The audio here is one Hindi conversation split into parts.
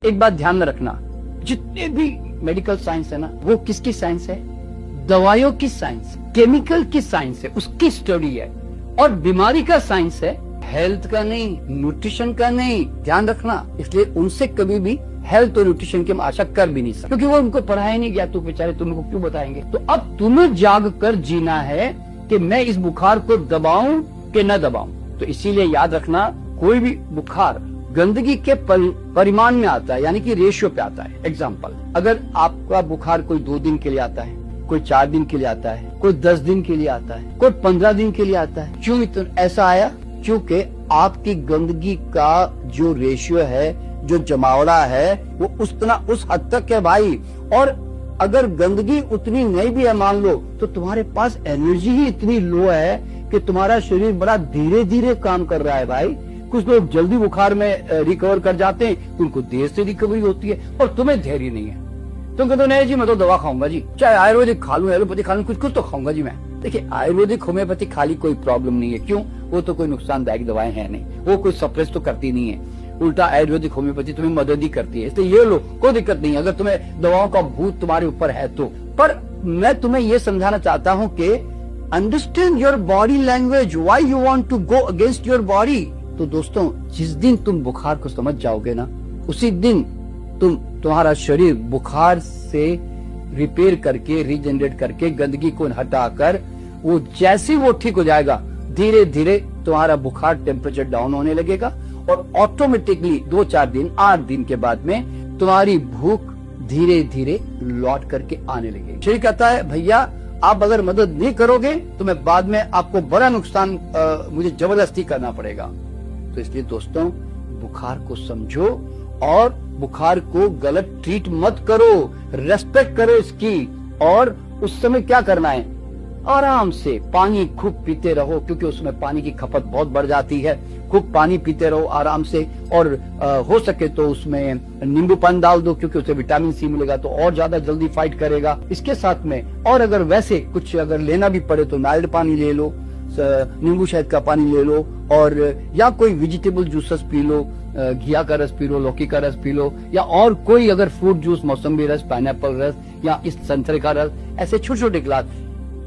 एक बात ध्यान में रखना, जितने भी मेडिकल साइंस है ना, वो किसकी साइंस है? दवाइयों की साइंस, केमिकल की साइंस है, उसकी स्टडी है। और बीमारी का साइंस है, हेल्थ का नहीं, न्यूट्रिशन का नहीं। ध्यान रखना, इसलिए उनसे कभी भी हेल्थ और न्यूट्रिशन की हम आशा कर भी नहीं सकते, क्योंकि वो उनको पढ़ाया नहीं गया। तो बेचारे तुमको क्यों बताएंगे? तो अब तुम्हें जाग कर जीना है कि मैं इस बुखार को दबाऊं कि न दबाऊं। तो इसीलिए याद रखना, कोई भी बुखार गंदगी के परिमाण में आता है, यानी कि रेशियो पे आता है। एग्जाम्पल, अगर आपका बुखार कोई 2 दिन के लिए आता है, कोई 4 दिन के लिए आता है, कोई 10 दिन के लिए आता है, कोई 15 दिन के लिए आता है, क्यों इतना ऐसा आया? क्योंकि आपकी गंदगी का जो रेशियो है, जो जमावड़ा है, वो उस हद तक है भाई। और अगर गंदगी उतनी नहीं भी है, मान लो, तो तुम्हारे पास एनर्जी ही इतनी लो है कि तुम्हारा शरीर बड़ा धीरे धीरे काम कर रहा है भाई। कुछ लोग जल्दी बुखार में रिकवर कर जाते हैं, उनको देर से रिकवरी होती है, और तुम्हें धैर्य नहीं है। तुम कहते हो नहीं जी मैं तो दवा खाऊंगा जी, चाहे आयुर्वेदिक खा लूं, एलोपैथी खा लूं, कुछ तो खाऊंगा जी मैं। देखिए, आयुर्वेदिक होम्योपैथी खाली कोई प्रॉब्लम नहीं है। क्यों? वो तो कोई नुकसानदायक दवाएं हैं नहीं, वो कोई सप्रेस तो करती नहीं है। उल्टा आयुर्वेदिक होम्योपैथी तुम्हें मदद ही करती है, इसलिए ये लो, कोई दिक्कत नहीं है अगर तुम्हें दवाओं का भूत तुम्हारे ऊपर है तो। पर मैं तुम्हें ये समझाना चाहता हूँ कि understand your body language, why you want to go against your body. तो दोस्तों, जिस दिन तुम बुखार को समझ जाओगे ना, उसी दिन तुम्हारा शरीर बुखार से रिपेयर करके, रीजनरेट करके, गंदगी को हटाकर, वो जैसे वो ठीक हो जाएगा, धीरे धीरे तुम्हारा बुखार टेम्परेचर डाउन होने लगेगा, और ऑटोमेटिकली 2-4 दिन, 8 दिन के बाद में तुम्हारी भूख धीरे धीरे लौट करके आने लगेगी। शरीर कहता है भैया आप अगर मदद नहीं करोगे तो मैं बाद में आपको बड़ा नुकसान मुझे जबरदस्ती करना पड़ेगा। तो इसलिए दोस्तों, बुखार को समझो और बुखार को गलत ट्रीट मत करो, रेस्पेक्ट करो इसकी। और उस समय क्या करना है? आराम से पानी खूब पीते रहो, क्योंकि उसमें पानी की खपत बहुत बढ़ जाती है। खूब पानी पीते रहो आराम से, और हो सके तो उसमें नींबू पानी डाल दो, क्योंकि उसे विटामिन सी मिलेगा तो और ज्यादा जल्दी फाइट करेगा। इसके साथ में, और अगर वैसे कुछ अगर लेना भी पड़े तो नारियल पानी ले लो, नींबू शहद का पानी ले लो, और या कोई वेजिटेबल जूसेस पी लो, घिया का रस पी लो, लौकी का रस पी लो, या और कोई अगर फ्रूट जूस, मौसम्बी रस, पाइनएप्पल रस, या इस संतरे का रस, ऐसे छोटे छोटे गिलास।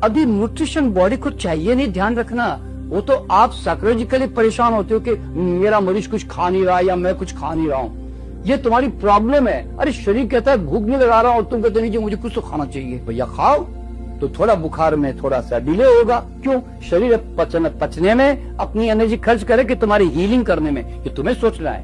अभी न्यूट्रिशन बॉडी को चाहिए नहीं, ध्यान रखना। वो तो आप साइकोलॉजिकली परेशान होते हो कि मेरा मरीज कुछ खा नहीं रहा या मैं कुछ खा नहीं रहा हूँ, ये तुम्हारी प्रॉब्लम है। अरे शरीर कहता है भूख नहीं लगा रहा और तुम कहते नहीं जी मुझे कुछ तो खाना चाहिए। भैया खाओ, तो थोड़ा बुखार में थोड़ा सा डिले होगा। क्यों? शरीर पचने में अपनी एनर्जी खर्च करे कि तुम्हारी हीलिंग करने में, ये तुम्हें सोचना है।